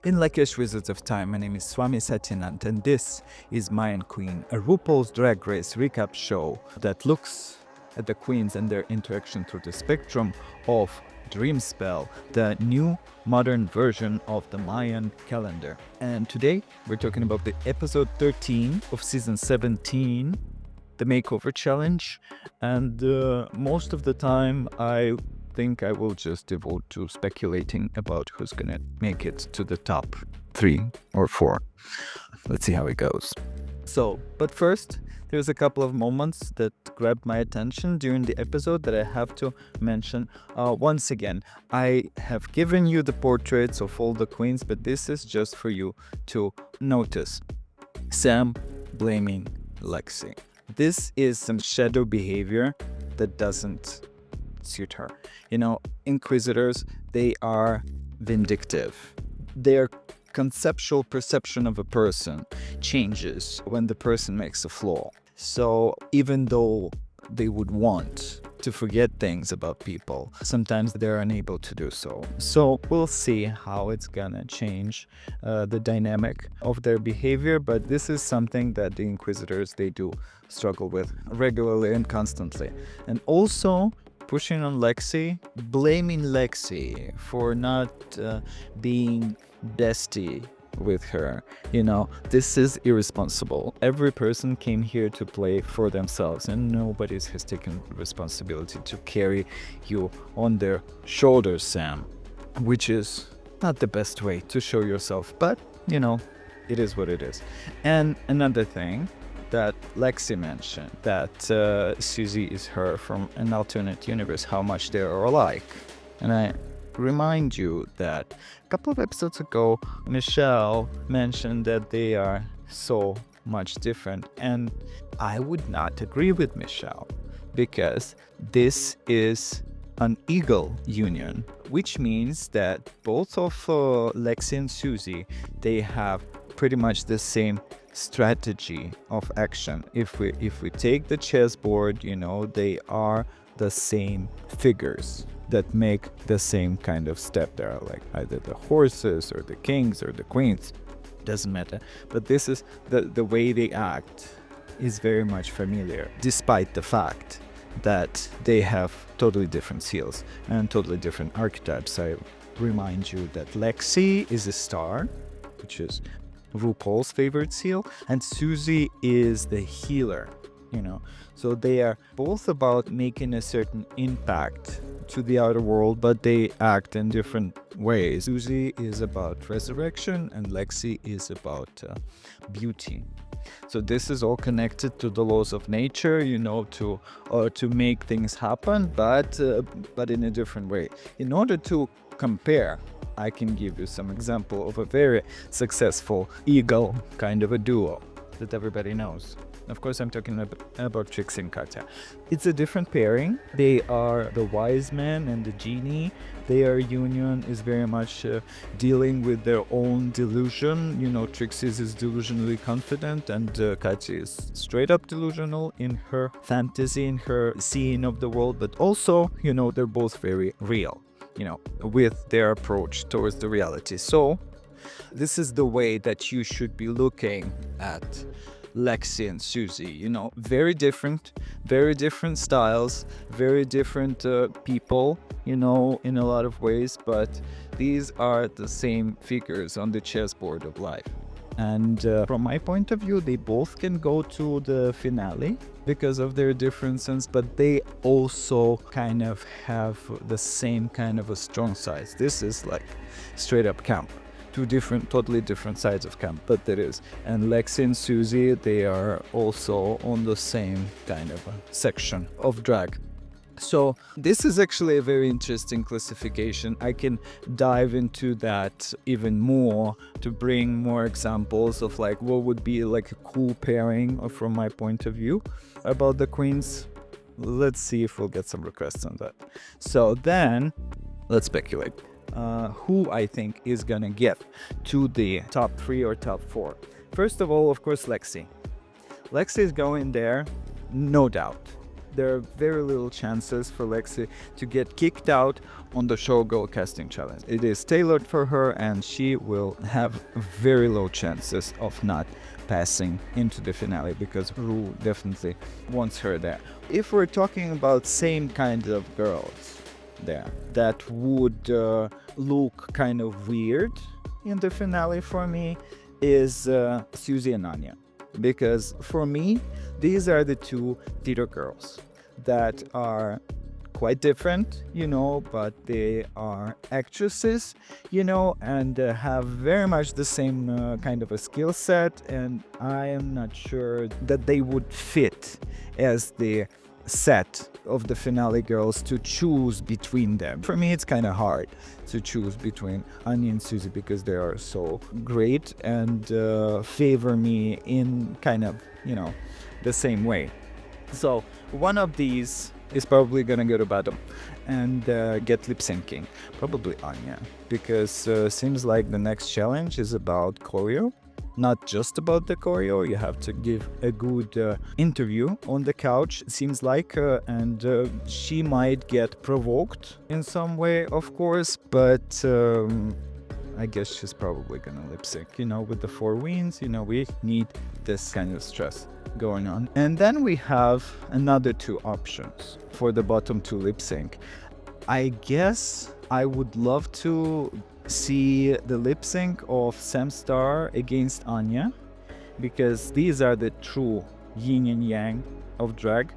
In Lakesh Wizards of Time, my name is Swami Satyanant, and this is Mayan Queen, a RuPaul's Drag Race recap show that looks at the queens and their interaction through the spectrum of Dreamspell, the new modern version of the Mayan calendar. And today we're talking about the episode 13 of season 17, the Makeover challenge. And most of the time I think I will just devote to speculating about who's gonna make it to the top 3 or 4. Let's see how it goes. But first, there's a couple of moments that grabbed my attention during the episode that I have to mention. Once again, I have given you the portraits of all the queens, but this is just for you to notice. Sam blaming Lexi. This is some shadow behavior that doesn't suit her. Inquisitors, they are vindictive. Their conceptual perception of a person changes when the person makes a flaw. So even though they would want to forget things about people, sometimes they're unable to do so. So we'll see how it's gonna change the dynamic of their behavior, but this is something that the Inquisitors, they do struggle with regularly and constantly. And also pushing on Lexi, blaming Lexi for not being bestie with her. This is irresponsible. Every person came here to play for themselves, and nobody has taken responsibility to carry you on their shoulders, Sam, which is not the best way to show yourself, but it is what it is. And another thing that Lexi mentioned, that Susie is her from an alternate universe, how much they are alike. And I remind you that a couple of episodes ago, Michelle mentioned that they are so much different. And I would not agree with Michelle, because this is an eagle union, which means that both of Lexi and Susie, they have pretty much the same strategy of action. If we take the chessboard, they are the same figures that make the same kind of step. There are like either the horses or the kings or the queens, doesn't matter, but this is the way they act is very much familiar, despite the fact that they have totally different seals and totally different archetypes. I remind you that Lexi is a star, which is RuPaul's favorite seal, and Susie is the healer. So they are both about making a certain impact to the outer world, but they act in different ways. Susie is about resurrection and Lexi is about beauty. So this is all connected to the laws of nature, to make things happen, but in a different way. In order to compare, I can give you some example of a very successful eagle kind of a duo that everybody knows. Of course, I'm talking about Trixie and Katya. It's a different pairing. They are the wise man and the genie. Their union is very much dealing with their own delusion. Trixie is delusionally confident, and Katya is straight up delusional in her fantasy, in her seeing of the world. But also, they're both very real, with their approach towards the reality. So this is the way that you should be looking at Lexi and Susie. Very different styles, very different people, in a lot of ways, but these are the same figures on the chessboard of life. And from my point of view, they both can go to the finale because of their differences, but they also kind of have the same kind of a strong side. This is like straight up camp. Two totally different sides of camp, but there is. And Lexi and Susie, they are also on the same kind of a section of drag. So this is actually a very interesting classification. I can dive into that even more to bring more examples of like what would be like a cool pairing from my point of view about the queens. Let's see if we'll get some requests on that. So then let's speculate. Who I think is gonna get to the top 3 or top 4. First of all, of course, Lexi. Lexi is going there, no doubt. there are very little chances for Lexi to get kicked out on the Showgirl casting challenge. It is tailored for her, and she will have very low chances of not passing into the finale, because Ru definitely wants her there. If we're talking about same kind of girls there that would look kind of weird in the finale for me, is Susie and Anya. Because for me, these are the two theater girls that are quite different, but they are actresses, and have very much the same kind of a skill set, and I am not sure that they would fit as the set of the finale girls to choose between them. For me, it's kind of hard to choose between Anya and Susie, because they are so great and favor me in kind of, the same way. So one of these is probably gonna go to bottom and get lip syncing. Probably Anya, because seems like the next challenge is about choreo. Not just about the choreo, you have to give a good interview on the couch, seems like, and she might get provoked in some way, of course, but I guess she's probably gonna lip sync. With the 4 wins, we need this kind of stress going on. And then we have another 2 options for the bottom 2 lip sync. I guess I would love to see the lip sync of Sam Star against Anya, because these are the true yin and yang of drag.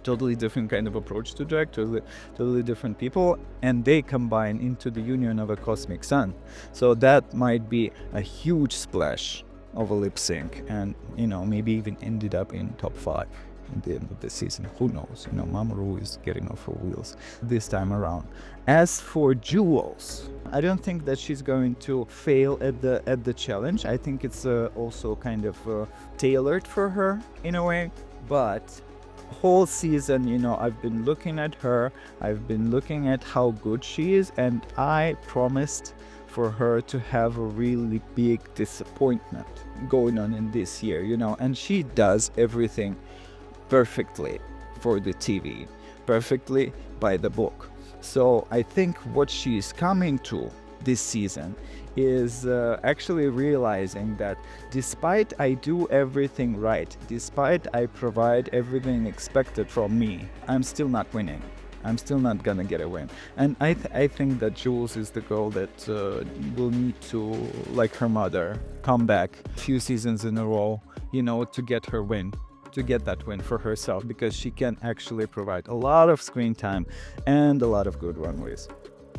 Totally different kind of approach to drag, totally different people, and they combine into the union of a cosmic sun. So that might be a huge splash of a lip sync, and maybe even ended up in top 5 at the end of the season. Who knows? Mamoru is getting off her wheels this time around. As for Jules, I don't think that she's going to fail at the challenge. I think it's also kind of tailored for her in a way, but whole season, I've been looking at her, I've been looking at how good she is, and I promised for her to have a really big disappointment going on in this year, and she does everything perfectly for the TV, perfectly by the book. So I think what she's coming to this season is actually realizing that despite I do everything right, despite I provide everything expected from me, I'm still not winning. I'm still not gonna get a win. And I think that Jules is the girl that will need to, like her mother, come back a few seasons in a row, to get her win, to get that win for herself, because she can actually provide a lot of screen time and a lot of good runways.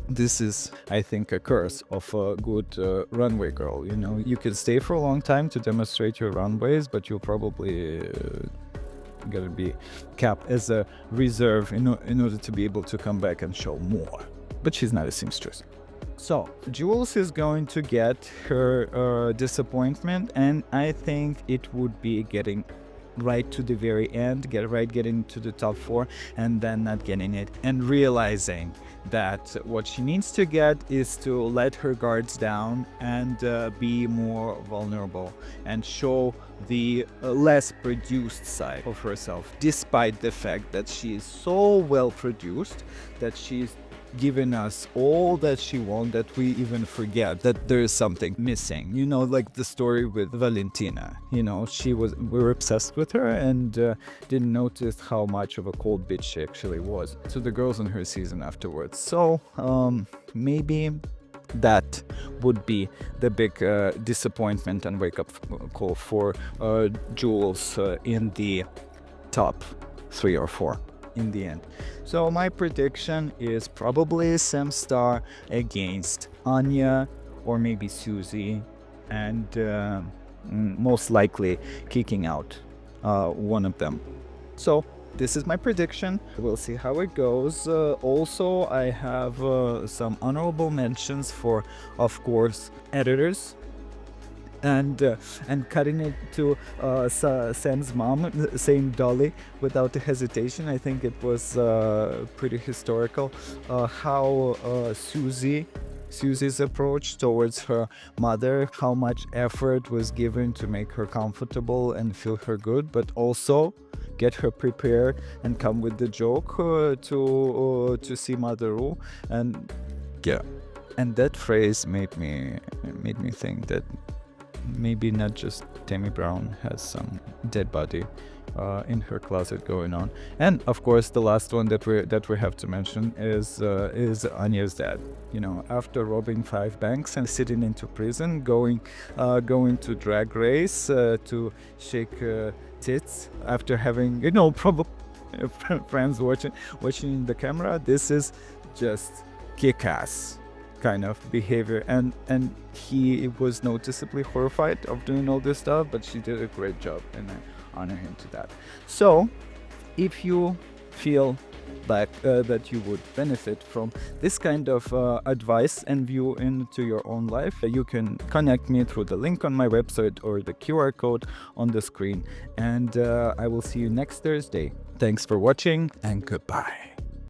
This is, I think, a curse of a good runway girl. You can stay for a long time to demonstrate your runways, but you'll probably gotta be capped as a reserve in order to be able to come back and show more. But she's not a seamstress. So Jules is going to get her disappointment, and I think it would be getting right to the very end, getting to the top 4, and then not getting it, and realizing that what she needs to get is to let her guards down and be more vulnerable and show the less produced side of herself, despite the fact that she is so well produced that she's given us all that she wants, that we even forget that there is something missing. Like the story with Valentina. We were obsessed with her and didn't notice how much of a cold bitch she actually was to the girls in her season afterwards. So maybe that would be the big disappointment and wake-up call for Jules in the top 3 or 4 in the end. So my prediction is probably Sam Star against Anya, or maybe Susie, and most likely kicking out one of them. So this is my prediction. We'll see how it goes. Also, I have some honorable mentions for, of course, editors. And cutting it to Sam's mom, saying Dolly without a hesitation. I think it was pretty historical how Susie Susie's approach towards her mother, how much effort was given to make her comfortable and feel her good, but also get her prepared and come with the joke to see Mother Ru. And yeah, and that phrase made me think that maybe not just Tammy Brown has some dead body in her closet going on. And of course, the last one that we have to mention is Anya's dad. You know, after robbing 5 banks and sitting into prison, going to Drag Race to shake tits after having, you know, probably friends watching the camera. This is just kick-ass kind of behavior, and he was noticeably horrified of doing all this stuff, but she did a great job, and I honor him to that. So if you feel like that you would benefit from this kind of advice and view into your own life, you can connect me through the link on my website or the QR code on the screen, and I will see you next Thursday. Thanks for watching, and goodbye.